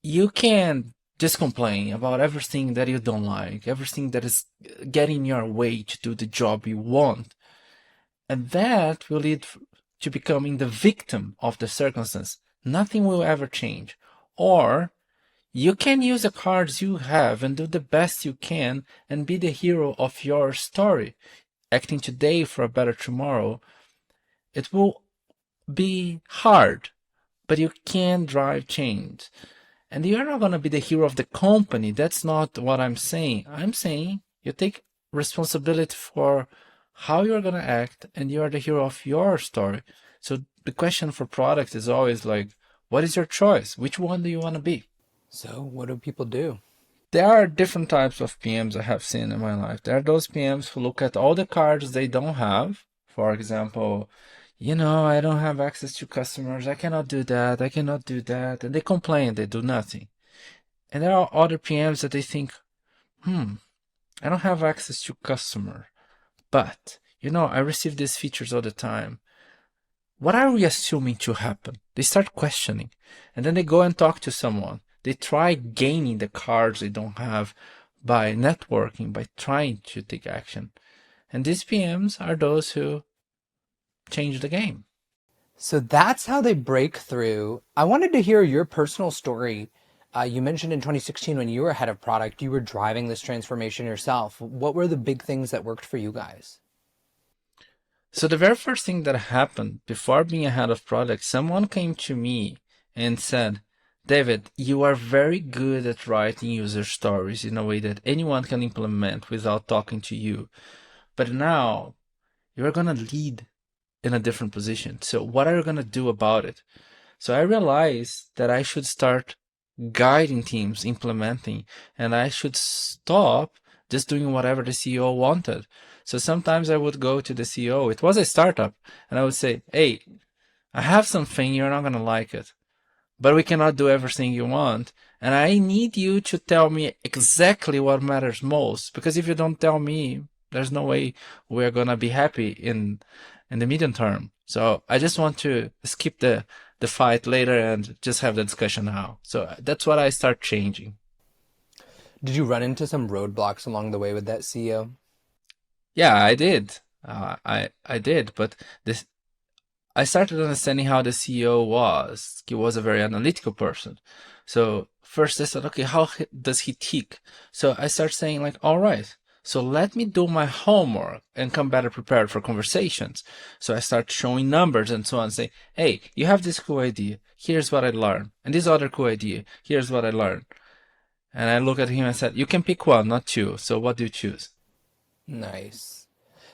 you can just complain about everything that you don't like, everything that is getting in your way to do the job you want. And that will lead to becoming the victim of the circumstance. Nothing will ever change. Or you can use the cards you have and do the best you can and be the hero of your story, acting today for a better tomorrow. It will be hard, but you can drive change. And you're not going to be the hero of the company. That's not what I'm saying. I'm saying you take responsibility for how you're going to act and you're the hero of your story. So the question for product is always like, what is your choice? Which one do you want to be? So what do people do? There are different types of PMs I have seen in my life. There are those PMs who look at all the cards they don't have. For example, I don't have access to customers. I cannot do that. I cannot do that. And they complain. They do nothing. And there are other PMs that they think, I don't have access to customer, but, I receive these features all the time. What are we assuming to happen? They start questioning. And then they go and talk to someone. They try gaining the cards they don't have by networking, by trying to take action. And these PMs are those who change the game. So that's how they break through. I wanted to hear your personal story. You mentioned in 2016 when you were head of product, you were driving this transformation yourself. What were the big things that worked for you guys? So the very first thing that happened before being a head of product, someone came to me and said, David, you are very good at writing user stories in a way that anyone can implement without talking to you. But now you're going to lead in a different position. So what are you going to do about it? So I realized that I should start guiding teams, implementing, and I should stop just doing whatever the CEO wanted. So sometimes I would go to the CEO, it was a startup, and I would say, hey, I have something, you're not going to like it, but we cannot do everything you want. And I need you to tell me exactly what matters most, because if you don't tell me, there's no way we're going to be happy in the medium term. So I just want to skip the fight later and just have the discussion now. So that's what I start changing. Did you run into some roadblocks along the way with that CEO? Yeah, I did. I did, but this I started understanding how the CEO was. He was a very analytical person. So first I said, okay, does he tick? So I started saying like, all right, so let me do my homework and come better prepared for conversations. So I start showing numbers and so on, say, hey, you have this cool idea. Here's what I learned. And this other cool idea. Here's what I learned. And I look at him and said, you can pick one, not two. So what do you choose? Nice.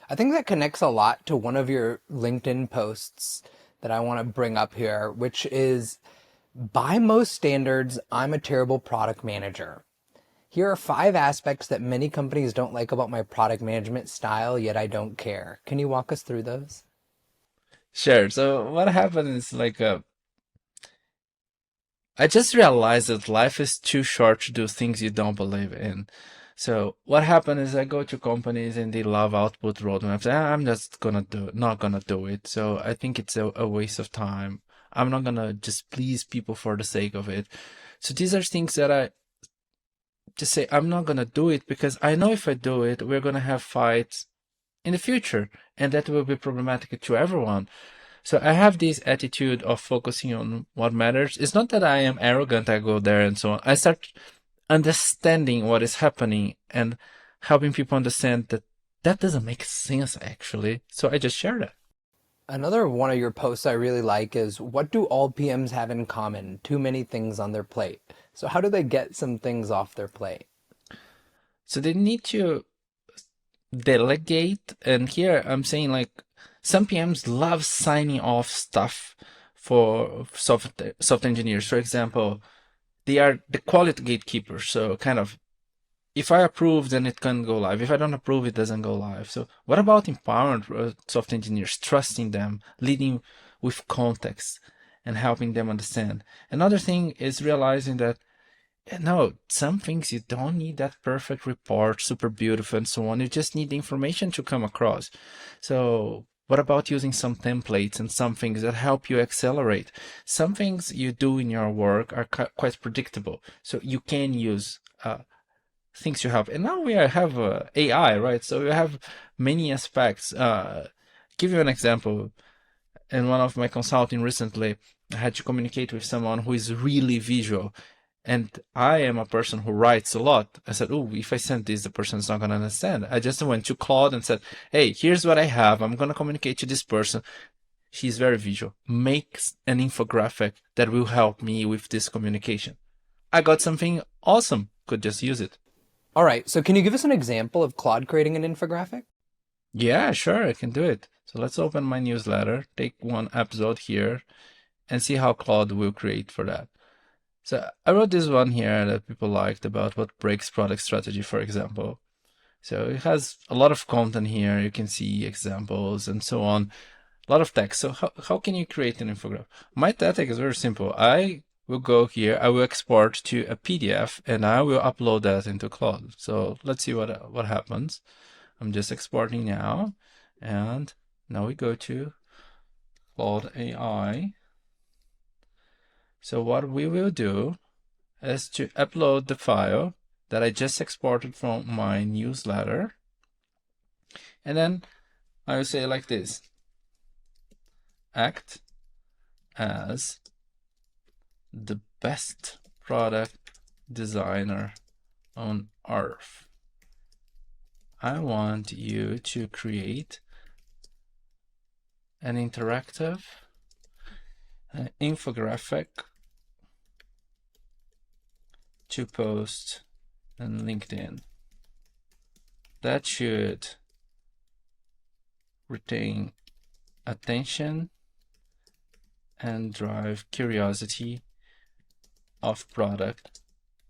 I think that connects a lot to one of your LinkedIn posts that I want to bring up here, which is by most standards, I'm a terrible product manager. Here are 5 aspects that many companies don't like about my product management style, yet I don't care. Can you walk us through those? Sure. So what happened is like, I just realized that life is too short to do things you don't believe in. So what happened is I go to companies and they love output roadmaps. I'm just not gonna do it. So I think it's a waste of time. I'm not gonna just please people for the sake of it. So these are things that I just say I'm not gonna do it because I know if I do it, we're gonna have fights in the future, and that will be problematic to everyone. So I have this attitude of focusing on what matters. It's not that I am arrogant, I go there and so on. I start understanding what is happening and helping people understand that that doesn't make sense actually. So I just share that. Another one of your posts I really like is what do all PMs have in common? Too many things on their plate. So how do they get some things off their plate? So they need to delegate. And here I'm saying like some PMs love signing off stuff for software engineers. For example, they are the quality gatekeepers. So kind of if I approve, then it can go live. If I don't approve, it doesn't go live. So what about empowering software engineers, trusting them, leading with context and helping them understand? Another thing is realizing that no, some things you don't need that perfect report, super beautiful and so on. You just need the information to come across. So what about using some templates and some things that help you accelerate? Some things you do in your work are quite predictable. So you can use things you have. And now we have AI, right? So we have many aspects. Give you an example. In one of my consulting recently, I had to communicate with someone who is really visual. And I am a person who writes a lot. I said, oh, if I send this, the person's not going to understand. I just went to Claude and said, hey, here's what I have. I'm going to communicate to this person. She's very visual. Make an infographic that will help me with this communication. I got something awesome. Could just use it. All right, so can you give us an example of Claude creating an infographic? Yeah, sure, I can do it. So let's open my newsletter, take one episode here, and see how Claude will create for that. So I wrote this one here that people liked about what breaks product strategy, for example. So it has a lot of content here. You can see examples and so on. A lot of text. So how can you create an infographic? My tactic is very simple. I will go here, I will export to a PDF, and I will upload that into Claude. So let's see what happens. I'm just exporting now, and now we go to Claude AI. So what we will do is to upload the file that I just exported from my newsletter. And then I will say like this: act as the best product designer on earth. I want you to create an interactive infographic to post on LinkedIn that should retain attention and drive curiosity of product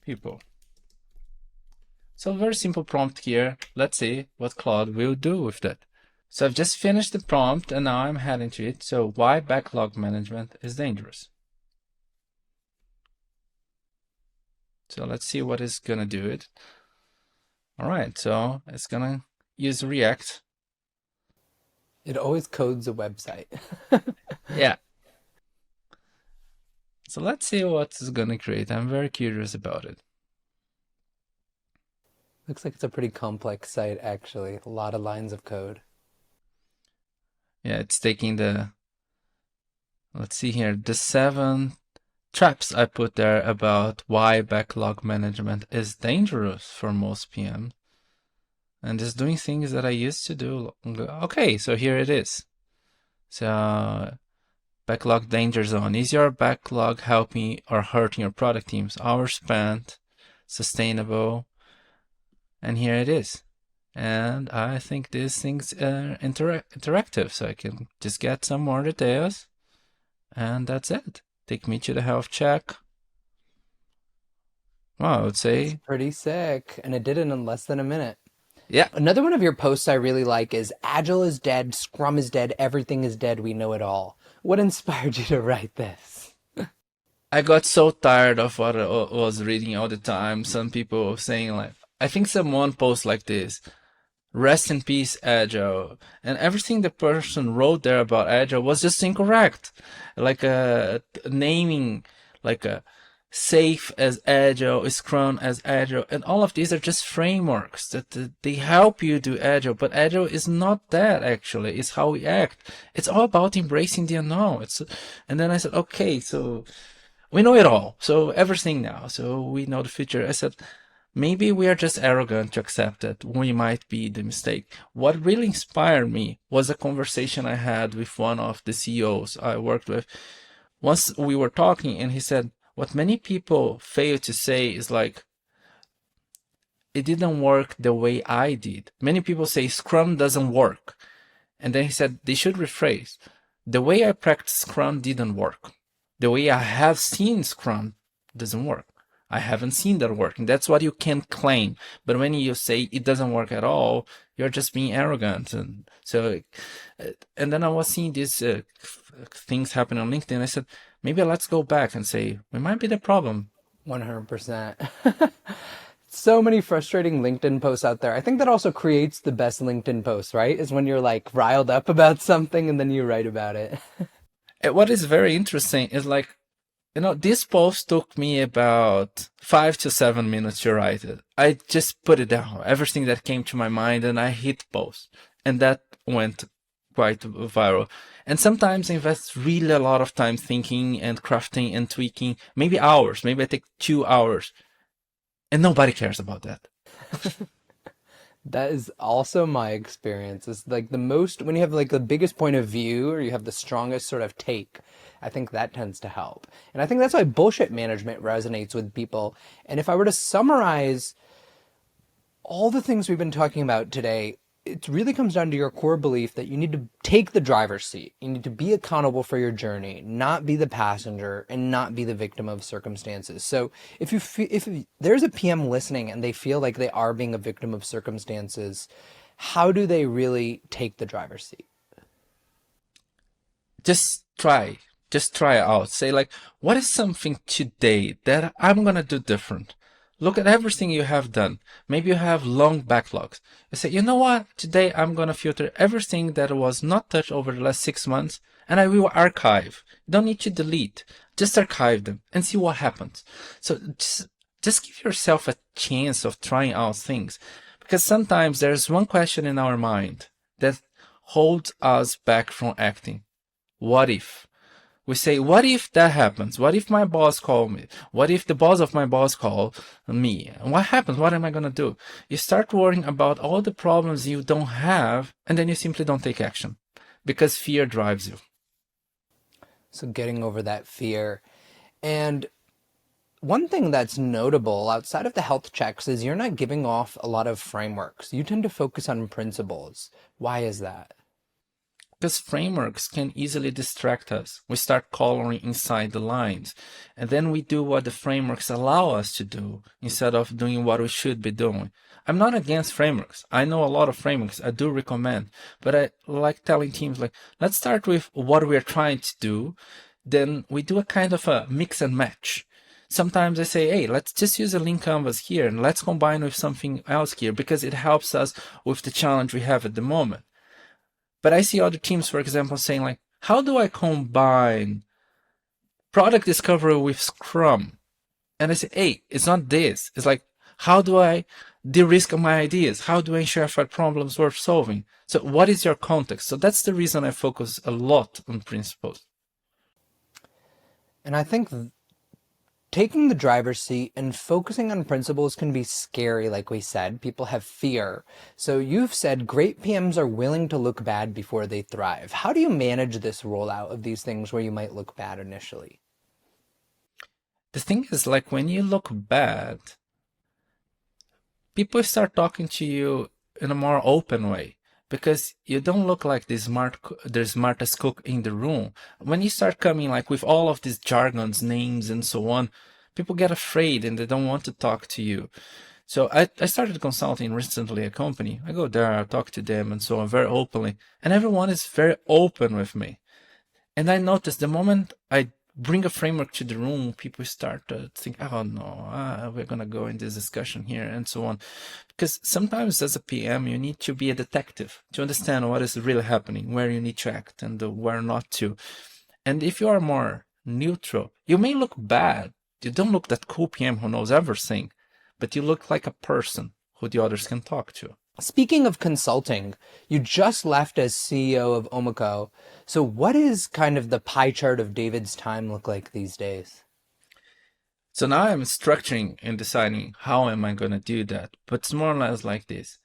people. So very simple prompt here. Let's see what Claude will do with that. So I've just finished the prompt and now I'm heading to it. So why backlog management is dangerous. So let's see what it's gonna do it. All right, so it's gonna use React. It always codes a website. Yeah. So let's see what it's gonna create. I'm very curious about it. Looks like it's a pretty complex site, actually. A lot of lines of code. Yeah, it's taking let's see here, the 7 traps I put there about why backlog management is dangerous for most PMs. And it's doing things that I used to do. Okay, so here it is. So, backlog danger zone. Is your backlog helping or hurting your product teams? Hours spent, sustainable, and here it is. And I think these things are interactive, so I can just get some more details, and that's it. Take me to the health check. Well, I would It's say, pretty sick. And it did it in less than a minute. yeah, Another one of your posts I really like is Agile is dead, Scrum is dead, everything is dead, we know it all. What inspired you to write this? I got so tired of what I was reading all the time. Some people saying like, I think someone posts like this, rest in peace, Agile. And everything the person wrote there about Agile was just incorrect. Like naming, like a safe as Agile, Scrum as Agile, and all of these are just frameworks that they help you do Agile. But Agile is not that actually. It's how we act. It's all about embracing the unknown. And then I said, okay, so we know it all. So everything now. So we know the future. I said, maybe we are just arrogant to accept that we might be the mistake. What really inspired me was a conversation I had with one of the CEOs I worked with. Once we were talking and he said, what many people fail to say is like, it didn't work the way I did. Many people say Scrum doesn't work. And then he said, they should rephrase. The way I practice Scrum didn't work. The way I have seen Scrum doesn't work. I haven't seen that working. That's what you can claim. But when you say it doesn't work at all, you're just being arrogant. And so, and then I was seeing these things happen on LinkedIn. I said, maybe let's go back and say, we might be the problem. 100%. So many frustrating LinkedIn posts out there. I think that also creates the best LinkedIn posts, right? Is when you're like riled up about something and then you write about it. What is very interesting is like, this post took me about 5 to 7 minutes to write it. I just put it down, everything that came to my mind, and I hit post. And that went quite viral. And sometimes I invest really a lot of time thinking and crafting and tweaking, maybe hours, maybe I take 2 hours. And nobody cares about that. That is also my experience. It's like the most, when you have like the biggest point of view or you have the strongest sort of take, I think that tends to help. And I think that's why bullshit management resonates with people. And if I were to summarize all the things we've been talking about today, it really comes down to your core belief that you need to take the driver's seat. You need to be accountable for your journey, not be the passenger and not be the victim of circumstances. So if there's a PM listening and they feel like they are being a victim of circumstances, how do they really take the driver's seat? Just try it out. Say like, what is something today that I'm going to do different? Look at everything you have done. Maybe you have long backlogs. You say, you know what? Today I'm going to filter everything that was not touched over the last 6 months and I will archive. You don't need to delete. Just archive them and see what happens. So just give yourself a chance of trying out things. Because sometimes there's one question in our mind that holds us back from acting. What if? We say, what if that happens? What if my boss call me? What if the boss of my boss call me? And what happens? What am I going to do? You start worrying about all the problems you don't have, and then you simply don't take action because fear drives you. So getting over that fear. And one thing that's notable outside of the health checks is you're not giving off a lot of frameworks. You tend to focus on principles. Why is that? Because frameworks can easily distract us. We start coloring inside the lines, and then we do what the frameworks allow us to do instead of doing what we should be doing. I'm not against frameworks. I know a lot of frameworks. I do recommend, but I like telling teams like, let's start with what we're trying to do. Then we do a kind of a mix and match. Sometimes I say, hey, let's just use a link canvas here and let's combine with something else here because it helps us with the challenge we have at the moment. But I see other teams, for example, saying like, how do I combine product discovery with Scrum? And I say, hey, it's not this. It's like, how do I de-risk my ideas? How do I ensure I find problems worth solving? So what is your context? So that's the reason I focus a lot on principles. And I think taking the driver's seat and focusing on principles can be scary, like we said. People have fear. So you've said great PMs are willing to look bad before they thrive. How do you manage this rollout of these things where you might look bad initially? The thing is, like, when you look bad, people start talking to you in a more open way because you don't look like the smartest cook in the room. When you start coming like with all of these jargons, names, and so on, people get afraid and they don't want to talk to you. So I started consulting recently a company. I go there, I talk to them and so on very openly, and everyone is very open with me. And I noticed the moment I bring a framework to the room, people start to think, oh no, we're going to go in this discussion here and so on. Because sometimes as a PM, you need to be a detective to understand what is really happening, where you need to act and where not to. And if you are more neutral, you may look bad. You don't look that cool PM who knows everything, but you look like a person who the others can talk to. Speaking of consulting, you just left as CEO of Omiko. So what is kind of the pie chart of David's time look like these days? So now I'm structuring and deciding how am I going to do that. But it's more or less like this.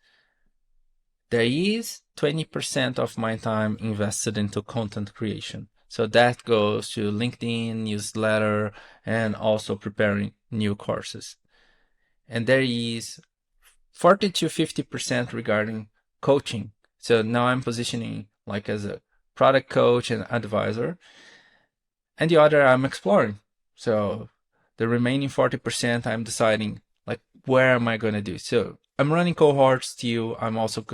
There is 20% of my time invested into content creation. So that goes to LinkedIn, newsletter, and also preparing new courses. And there is 40 to 50% regarding coaching. So now I'm positioning like as a product coach and advisor. And the other I'm exploring. So the remaining 40% I'm deciding like where am I going to do. So I'm running cohorts too. I'm also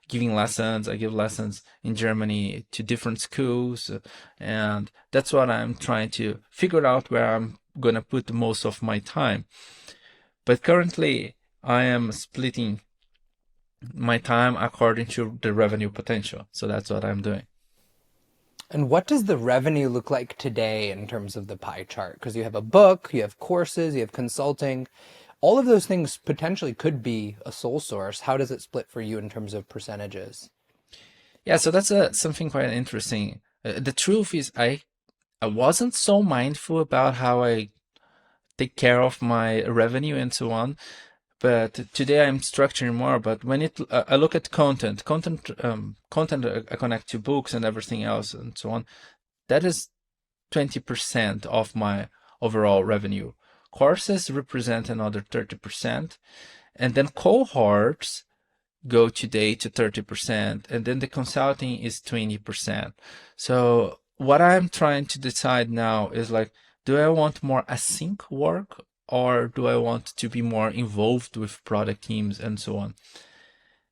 giving lessons. I give lessons in Germany to different schools. And that's what I'm trying to figure out where I'm going to put most of my time. But currently I am splitting my time according to the revenue potential. So that's what I'm doing. And what does the revenue look like today in terms of the pie chart? Because you have a book, you have courses, you have consulting. All of those things potentially could be a sole source. How does it split for you in terms of percentages? Yeah, so that's something quite interesting. The truth is I wasn't so mindful about how I take care of my revenue and so on. But today I'm structuring more. But when I look at content, I connect to books and everything else and so on. That is 20% of my overall revenue. Courses represent another 30%, and then cohorts go today to 30%, and then the consulting is 20%. So what I'm trying to decide now is like, do I want more async work or do I want to be more involved with product teams and so on?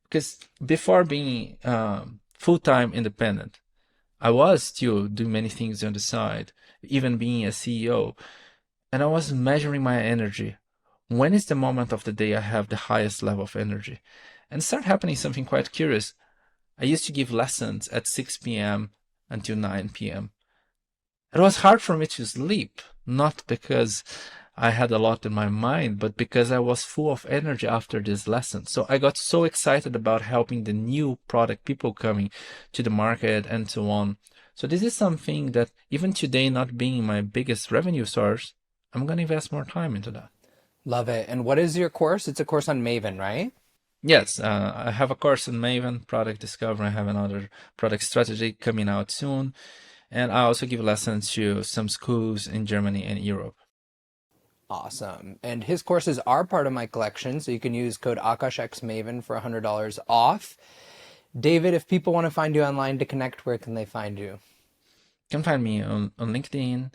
Because before being full-time independent, I was still doing many things on the side, even being a CEO, and I was measuring my energy. When is the moment of the day I have the highest level of energy? And started happening something quite curious. I used to give lessons at 6 p.m. until 9 p.m. It was hard for me to sleep, not because I had a lot in my mind, but because I was full of energy after this lesson. So I got so excited about helping the new product people coming to the market and so on. So this is something that even today, not being my biggest revenue source, I'm going to invest more time into that. Love it. And what is your course? It's a course on Maven, right? Yes, I have a course in Maven, product discovery. I have another product strategy coming out soon. And I also give lessons to some schools in Germany and Europe. Awesome. And his courses are part of my collection, so you can use code AakashXMaven for $100 off. David, if people want to find you online to connect, where can they find you? You can find me on LinkedIn,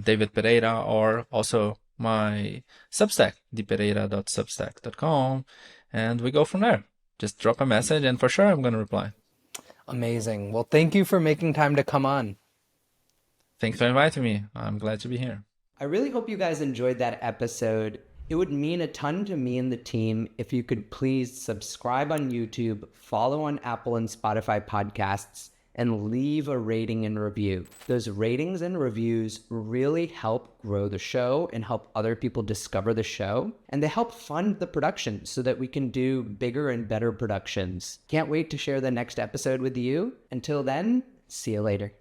David Pereira, or also my Substack, dpereira.substack.com, and we go from there. Just drop a message, and for sure I'm going to reply. Amazing. Well, thank you for making time to come on. Thanks for inviting me. I'm glad to be here. I really hope you guys enjoyed that episode. It would mean a ton to me and the team if you could please subscribe on YouTube, follow on Apple and Spotify podcasts, and leave a rating and review. Those ratings and reviews really help grow the show and help other people discover the show. And they help fund the production so that we can do bigger and better productions. Can't wait to share the next episode with you. Until then, see you later.